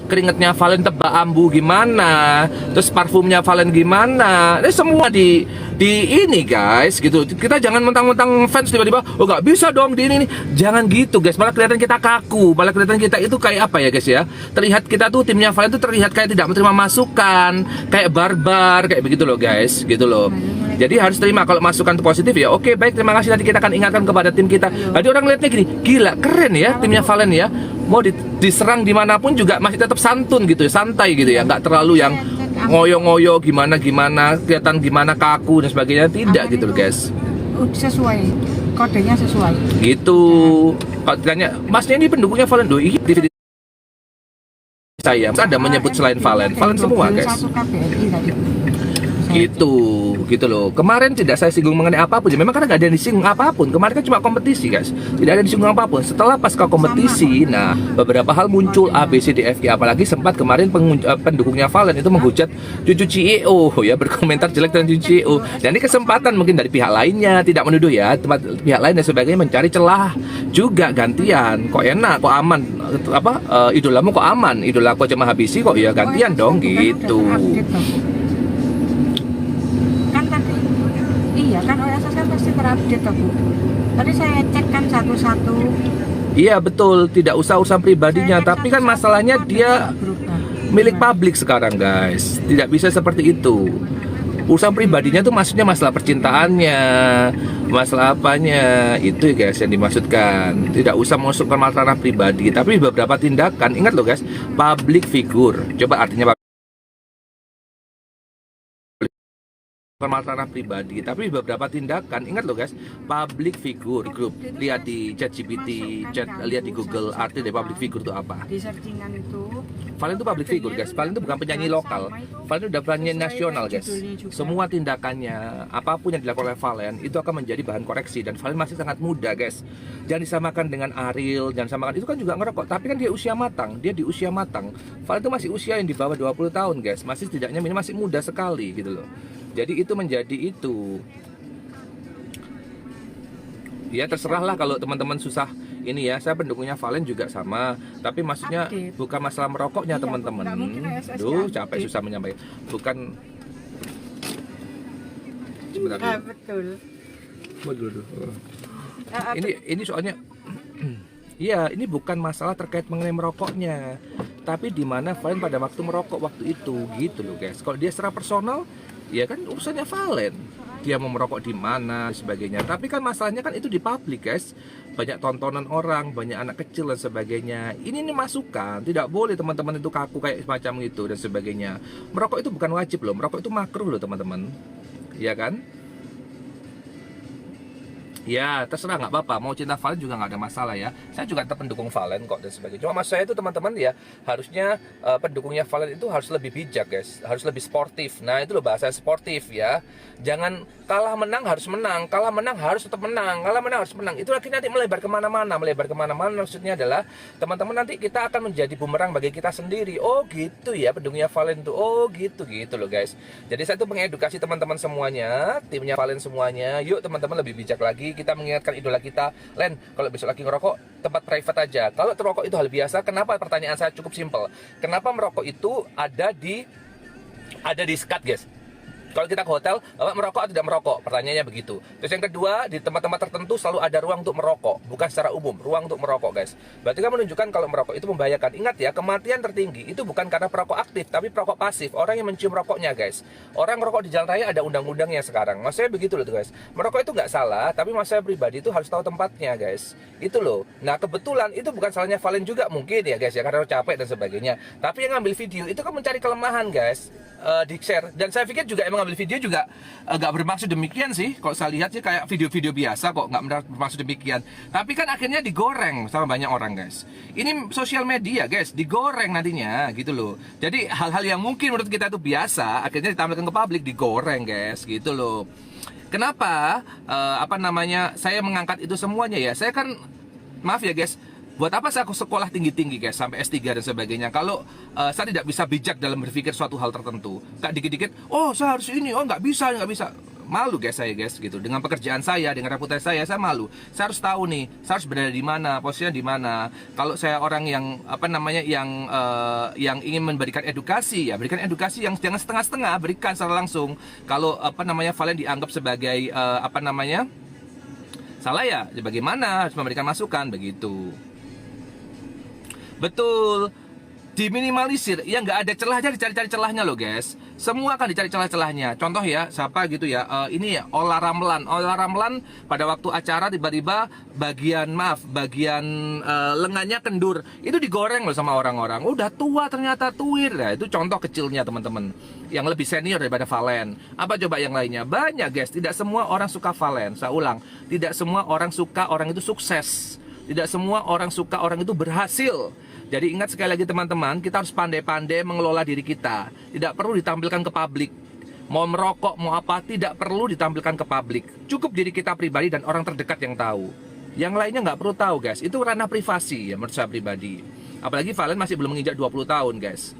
keringetnya Valen tebak ambu gimana, terus parfumnya Valen gimana, ini semua di ini guys gitu. Kita jangan mentang-mentang fans tiba-tiba oh nggak bisa dong di ini, jangan gitu guys, malah kelihatan kita kaku, malah kelihatan kita itu kayak apa ya guys ya, terlihat kita tuh timnya Valen tuh terlihat kayak tidak menerima masukan, kayak barbar, kayak begitu loh guys, gitu loh. Jadi harus terima kalau masukan itu positif ya. Oke, baik, terima kasih, nanti kita akan ingatkan kepada tim kita. Tadi orang lihatnya gini, gila, keren ya timnya Valen ya. Mau diserang dimanapun juga masih tetap santun gitu ya, santai gitu ya, nggak terlalu yang ngoyo-ngoyo gimana-gimana, kelihatan gimana kaku dan sebagainya, tidak gitu loh guys. Sesuai, kodenya sesuai. Gitu. Kalau ditanya, masnya ini pendukungnya Valen doi, di saya ada menyebut selain Valen semua guys. Gitu loh. Kemarin tidak saya singgung mengenai apapun, memang karena nggak ada yang disinggung apapun. Kemarin kan cuma kompetisi guys, tidak ada yang disinggung apapun. Setelah pasca kompetisi, nah beberapa hal muncul A, B, C, D, F, G. Apalagi sempat kemarin pendukungnya Valen itu menghujat cucu CEO ya, berkomentar jelek tentang cucu CEO. Dan ini kesempatan mungkin dari pihak lainnya, tidak menuduh ya, tempat pihak lain dan sebagainya, mencari celah juga gantian. Kok enak, kok aman, idolamu kok aman, idolaku aja mah habisi kok ya, gantian dong gitu. Iya kan OSS kan pasti terupdate toh Bu. Tadi saya cek kan satu-satu. Iya betul, tidak usah urusan pribadinya, tapi kan masalahnya dia milik publik sekarang guys, tidak bisa seperti itu. Urusan pribadinya tuh maksudnya masalah percintaannya, masalah apanya, itu guys yang dimaksudkan. Tidak usah masuk ke masalah pribadi, tapi beberapa tindakan, ingat loh guys, public figure. Coba artinya masalah pribadi, tapi beberapa tindakan, ingat loh guys, public figure group. Lihat di ChatGPT, lihat di Google, arti dari public figure itu apa. Di searchingan itu Valen itu public figure guys, Valen itu bukan penyanyi lokal, Valen itu udah penyanyi nasional guys. Semua tindakannya, apapun yang dilakukan oleh Valen itu akan menjadi bahan koreksi, dan Valen masih sangat muda guys. Jangan disamakan dengan Ariel, jangan samakan, itu kan juga ngerokok, tapi kan dia usia matang, dia di usia matang. Valen itu masih usia yang di bawah 20 tahun guys, masih setidaknya ini masih muda sekali gitu loh. Jadi itu menjadi itu. Ya terserahlah kalau teman-teman susah ini ya, saya pendukungnya Valen juga sama, tapi maksudnya bukan masalah merokoknya teman-teman. Duh capek susah menyampaikan. Bukan. Sebentar. betul. Waduh. Ini soalnya. Iya, ini bukan masalah terkait mengenai merokoknya, tapi di mana Valen pada waktu merokok waktu itu gitu loh guys. Kalau dia secara personal, ya kan urusannya Valen, dia mau merokok di mana sebagainya. Tapi kan masalahnya kan itu di publik guys, banyak tontonan orang, banyak anak kecil dan sebagainya. Ini masukan, tidak boleh teman-teman itu kaku kayak semacam itu dan sebagainya. Merokok itu bukan wajib loh, merokok itu makruh loh teman-teman, ya kan? Ya terserah, nggak apa-apa, mau cinta Valen juga nggak ada masalah ya. Saya juga tetap pendukung Valen kok dan sebagainya. Cuma maksud saya itu teman-teman ya, harusnya pendukungnya Valen itu harus lebih bijak guys, harus lebih sportif. Nah itu loh bahasa sportif ya. Jangan kalah menang harus menang, kalah menang harus tetap menang, kalah menang harus menang. Itu akhirnya nanti melebar kemana-mana. Maksudnya adalah teman-teman nanti kita akan menjadi bumerang bagi kita sendiri. Oh gitu ya pendukungnya Valen tuh, oh gitu loh guys. Jadi saya tuh mengedukasi teman-teman semuanya, timnya Valen semuanya. Yuk teman-teman lebih bijak lagi. Kita mengingatkan idola kita, Len, kalau besok lagi ngerokok, tempat private aja. Kalau merokok itu hal biasa, kenapa? Pertanyaan saya cukup simpel. Kenapa merokok itu ada di skat, guys? Kalau kita ke hotel, Bapak merokok atau tidak merokok? Pertanyaannya begitu. Terus yang kedua, di tempat-tempat tertentu selalu ada ruang untuk merokok. Bukan secara umum, ruang untuk merokok guys. Berarti kan menunjukkan kalau merokok itu membahayakan. Ingat ya, kematian tertinggi itu bukan karena perokok aktif, tapi perokok pasif. Orang yang mencium rokoknya guys. Orang merokok di jalan raya ada undang-undangnya sekarang. Maksudnya begitu loh guys. Merokok itu nggak salah, tapi maksud saya pribadi itu harus tahu tempatnya guys. Itu loh. Nah kebetulan itu bukan salahnya Valen juga mungkin ya guys ya, karena capek dan sebagainya. Tapi yang ngambil video itu kan mencari kelemahan guys. Di share, dan saya pikir juga emang ngambil video juga nggak bermaksud demikian sih. Kalau saya lihat sih kayak video-video biasa kok, nggak bermaksud demikian. Tapi kan akhirnya digoreng sama banyak orang guys. Ini sosial media guys, digoreng nantinya gitu loh. Jadi hal-hal yang mungkin menurut kita itu biasa akhirnya ditampilkan ke publik digoreng guys gitu loh. Kenapa saya mengangkat itu semuanya ya? Saya kan maaf ya guys, buat apa saya sekolah tinggi-tinggi guys, sampai S3 dan sebagainya, kalau saya tidak bisa bijak dalam berpikir suatu hal tertentu. Kayak dikit-dikit, oh saya harus ini, oh nggak bisa. malu guys saya guys gitu. Dengan pekerjaan saya, dengan reputasi saya malu. Saya harus tahu nih, saya harus berada di mana, posisinya di mana. Kalau saya orang yang apa namanya yang ingin memberikan edukasi ya, berikan edukasi yang jangan setengah-setengah, berikan secara langsung. Kalau apa namanya Valen dianggap sebagai apa namanya salah ya, bagaimana harus memberikan masukan begitu. Betul. Diminimalisir, ya nggak ada celahnya, dicari-cari celahnya loh guys. Semua akan dicari celah-celahnya. Contoh ya, siapa gitu ya, ini ya Ola Ramlan pada waktu acara tiba-tiba bagian lengannya kendur, itu digoreng loh sama orang-orang. Udah tua ternyata tuir. Nah, itu contoh kecilnya teman-teman. Yang lebih senior daripada Valen. Apa coba yang lainnya? Banyak guys. Tidak semua orang suka Valen. Saya ulang, tidak semua orang suka orang itu sukses. Tidak semua orang suka orang itu berhasil. Jadi ingat sekali lagi teman-teman, kita harus pandai-pandai mengelola diri kita. Tidak perlu ditampilkan ke publik. Mau merokok, mau apa, tidak perlu ditampilkan ke publik. Cukup diri kita pribadi dan orang terdekat yang tahu. Yang lainnya nggak perlu tahu guys. Itu ranah privasi ya menurut saya pribadi. Apalagi Valen masih belum menginjak 20 tahun guys.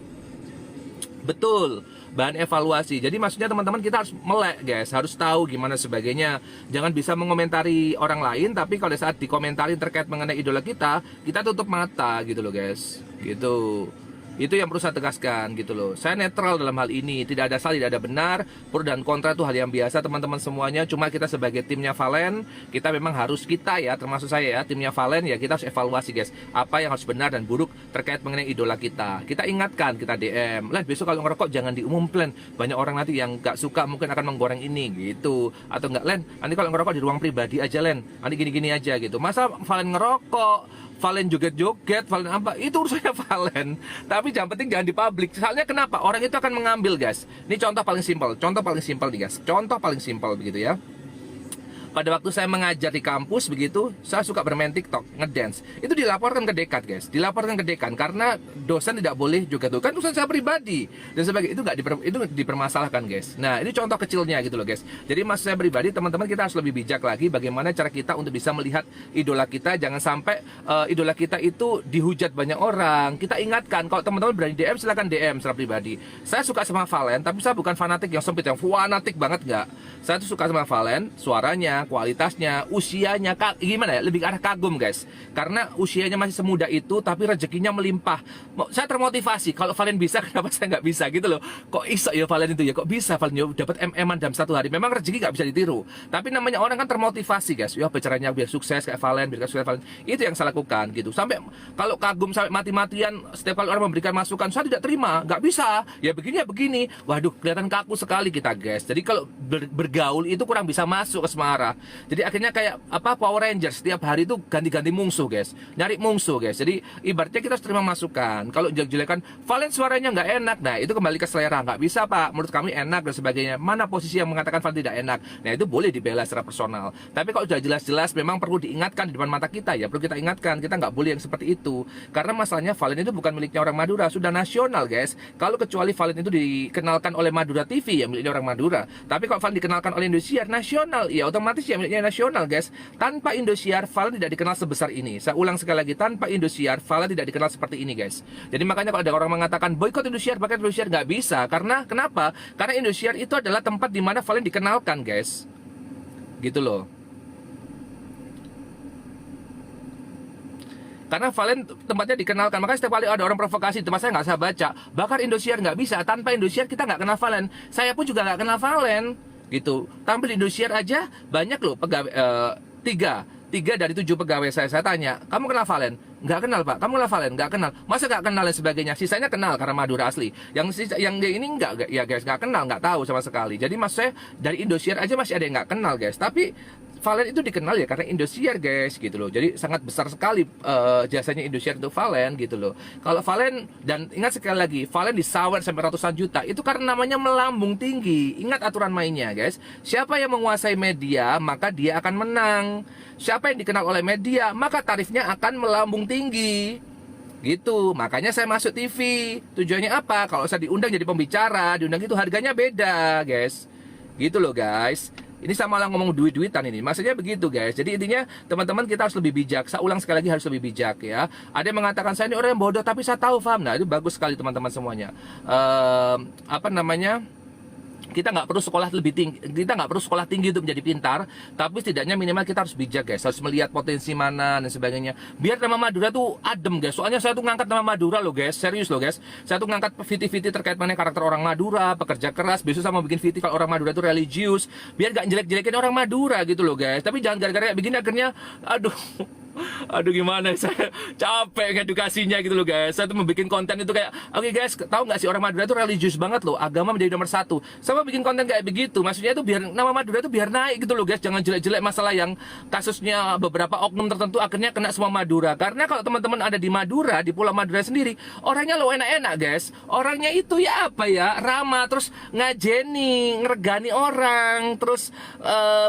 Betul, bahan evaluasi. Jadi maksudnya teman-teman kita harus melek guys, harus tahu gimana sebagainya. Jangan bisa mengomentari orang lain, tapi kalau saat dikomentari terkait mengenai idola kita tutup mata gitu loh guys. Gitu. Itu yang perlu saya tegaskan gitu loh. Saya netral dalam hal ini, tidak ada salah, tidak ada benar. Pro dan kontra itu hal yang biasa teman-teman semuanya. Cuma kita sebagai timnya Valen, kita memang harus termasuk saya ya, timnya Valen ya, kita harus evaluasi guys. Apa yang harus benar dan buruk terkait mengenai idola kita. Kita ingatkan, kita DM. Len, besok kalau ngerokok jangan diumumkan. Banyak orang nanti yang gak suka mungkin akan menggoreng ini gitu. Atau enggak, Len, nanti kalau ngerokok di ruang pribadi aja Len. Nanti gini-gini aja gitu. Masa Valen ngerokok, Valen joget-joget, Valen apa, itu urusannya Valen. Tapi yang penting jangan di publik. Soalnya kenapa? Orang itu akan mengambil guys. Ini contoh paling simpel nih guys. Contoh paling simpel begitu ya. Pada waktu saya mengajar di kampus begitu, saya suka bermain TikTok, ngedance. Itu dilaporkan ke dekan guys, dilaporkan ke dekan karena dosen tidak boleh juga tuh. Kan urusan saya pribadi dan sebagainya, itu dipermasalahkan guys. Nah, ini contoh kecilnya gitu loh guys. Jadi maksud saya pribadi, teman-teman kita harus lebih bijak lagi bagaimana cara kita untuk bisa melihat idola kita. Jangan sampai idola kita itu dihujat banyak orang. Kita ingatkan, kalau teman-teman berani DM silakan DM secara pribadi. Saya suka sama Valen, tapi saya bukan fanatik yang sempit, yang fanatik banget nggak. Saya tuh suka sama Valen, suaranya, kualitasnya, usianya, gimana ya, lebih ke arah kagum guys. Karena usianya masih semuda itu, tapi rezekinya melimpah. Saya termotivasi, kalau Valen bisa, kenapa saya nggak bisa gitu loh. Kok iso ya Valen itu ya, kok bisa Valen dapat MM-an dalam satu hari. Memang rezeki nggak bisa ditiru, tapi namanya orang kan termotivasi guys. Ya bicaranya biar sukses kayak Valen, biar sukses Valen. Itu yang saya lakukan gitu. Sampai kalau kagum sampai mati-matian, setiap kali orang memberikan masukan, saya tidak terima, nggak bisa. Ya begini ya begini. Waduh, kelihatan kaku sekali kita guys. Jadi kalau bergaul itu kurang bisa masuk ke Semarang. Jadi akhirnya kayak apa, Power Rangers, setiap hari itu ganti-ganti musuh guys, nyari musuh guys. Jadi ibaratnya kita harus terima masukan. Kalau jelek-jelekan Valen suaranya nggak enak, nah itu kembali ke selera. Nggak bisa pak, menurut kami enak dan sebagainya. Mana posisi yang mengatakan Valen tidak enak, nah itu boleh dibela secara personal. Tapi kalau sudah jelas-jelas memang perlu diingatkan di depan mata kita, ya perlu kita ingatkan, kita nggak boleh yang seperti itu. Karena masalahnya Valen itu bukan miliknya orang Madura, sudah nasional guys. Kalau kecuali Valen itu dikenalkan oleh Madura TV, ya miliknya orang Madura. Tapi kalau Valen dikenalkan oleh Indosiar nasional, ya otomatis ya miliknya nasional guys. Tanpa Indosiar, Valen tidak dikenal sebesar ini. Saya ulang sekali lagi, tanpa Indosiar, Valen tidak dikenal seperti ini guys. Jadi makanya kalau ada orang mengatakan boykot Indosiar, pakai Indosiar, nggak bisa. Karena kenapa? Karena Indosiar itu adalah tempat di mana Valen dikenalkan guys. Gitu loh. Karena Valen tempatnya dikenalkan. Makanya setiap kali ada orang provokasi, tempat saya nggak saya baca. Bakar Indosiar, nggak bisa. Tanpa Indosiar kita nggak kenal Valen. Saya pun juga nggak kenal Valen. Gitu. Tampil di Indosiar aja banyak loh pegawai, tiga dari 7 pegawai saya tanya, kamu kenal Valen? Nggak kenal pak. Kamu kenal Valen? Nggak kenal. Masa nggak kenal dan sebagainya? Sisanya kenal karena Madura asli. Yang ini nggak ya guys, nggak kenal, nggak tahu sama sekali. Jadi mas saya dari Indosiar aja masih ada yang nggak kenal guys. Tapi Valen itu dikenal ya karena Indosiar guys gitu loh. Jadi sangat besar sekali jasanya Indosiar untuk Valen gitu loh. Kalau Valen, dan ingat sekali lagi, Valen disawer sampai ratusan juta itu karena namanya melambung tinggi. Ingat aturan mainnya guys. Siapa yang menguasai media maka dia akan menang. Siapa yang dikenal oleh media maka tarifnya akan melambung tinggi. Gitu, makanya saya masuk TV. Tujuannya apa? Kalau saya diundang jadi pembicara, diundang itu harganya beda guys. Gitu loh guys. Ini sama lah ngomong duit-duitan ini. Maksudnya begitu guys. Jadi intinya teman-teman kita harus lebih bijak. Saya ulang sekali lagi, harus lebih bijak ya. Ada yang mengatakan saya ini orang yang bodoh tapi saya tahu, paham. Nah itu bagus sekali teman-teman semuanya. Apa namanya? kita nggak perlu sekolah lebih tinggi, kita nggak perlu sekolah tinggi untuk menjadi pintar, tapi setidaknya minimal kita harus bijak guys, harus melihat potensi mana dan sebagainya, biar nama Madura tuh adem guys. Soalnya saya tuh ngangkat nama Madura loh guys, serius loh guys, saya tuh ngangkat VT-VT terkait mana karakter orang Madura, pekerja keras. Besok saya mau bikin VT kalau orang Madura tuh religius, biar gak jelek-jelekin orang Madura gitu loh guys. Tapi jangan gara-gara kayak begini akhirnya, aduh gimana, saya capek edukasinya gitu loh guys. Saya tuh mau bikin konten itu kayak, oke guys, tahu nggak sih orang Madura itu religius banget loh, agama menjadi nomor satu. Saya mau bikin konten kayak begitu, maksudnya itu biar nama Madura itu biar naik gitu loh guys. Jangan jelek-jelek masalah yang kasusnya beberapa oknum tertentu akhirnya kena semua Madura. Karena kalau teman-teman ada di Madura, di Pulau Madura sendiri, orangnya lo enak-enak guys. Orangnya itu ya apa ya, ramah, terus ngajeni, ngeregani orang, terus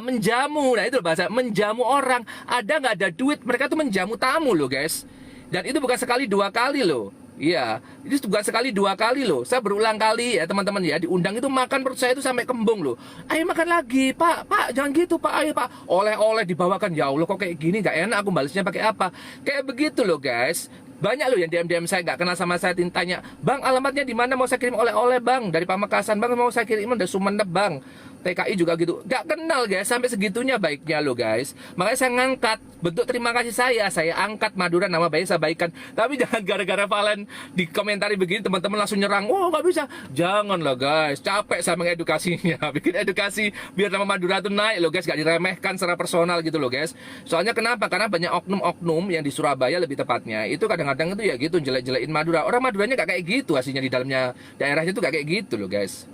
menjamu. Nah itu bahasa menjamu orang. Ada nggak ada duit, mereka tuh menjamu tamu loh guys. Dan itu bukan sekali dua kali loh. Iya, itu bukan sekali dua kali loh. Saya berulang kali ya teman-teman ya, diundang itu makan, perut saya itu sampai kembung loh. Ayo makan lagi pak, jangan gitu pak, ayo pak. Oleh-oleh dibawakan, ya Allah kok kayak gini, nggak enak, aku balasnya pakai apa. Kayak begitu loh guys. Banyak loh yang DM saya nggak kenal sama saya, tanya, bang alamatnya di mana, mau saya kirim oleh-oleh bang dari Pamekasan, bang mau saya kirim dari Sumeneb bang, TKI juga gitu, nggak kenal guys, sampai segitunya baiknya loh guys. Makanya saya ngangkat bentuk terima kasih saya angkat Madura, nama baik saya baikkan. Tapi jangan gara-gara Valen di komentari begini teman-teman langsung nyerang, oh nggak bisa, jangan loh guys, capek saya mengedukasinya. Bikin edukasi biar nama Madura tuh naik loh guys, nggak diremehkan secara personal gitu loh guys. Soalnya kenapa? Karena banyak oknum-oknum yang di Surabaya lebih tepatnya itu kadang-kadang itu ya gitu jelek-jelekin Madura. Orang Maduranya gak kayak gitu, aslinya di dalamnya daerahnya tuh gak kayak gitu loh guys.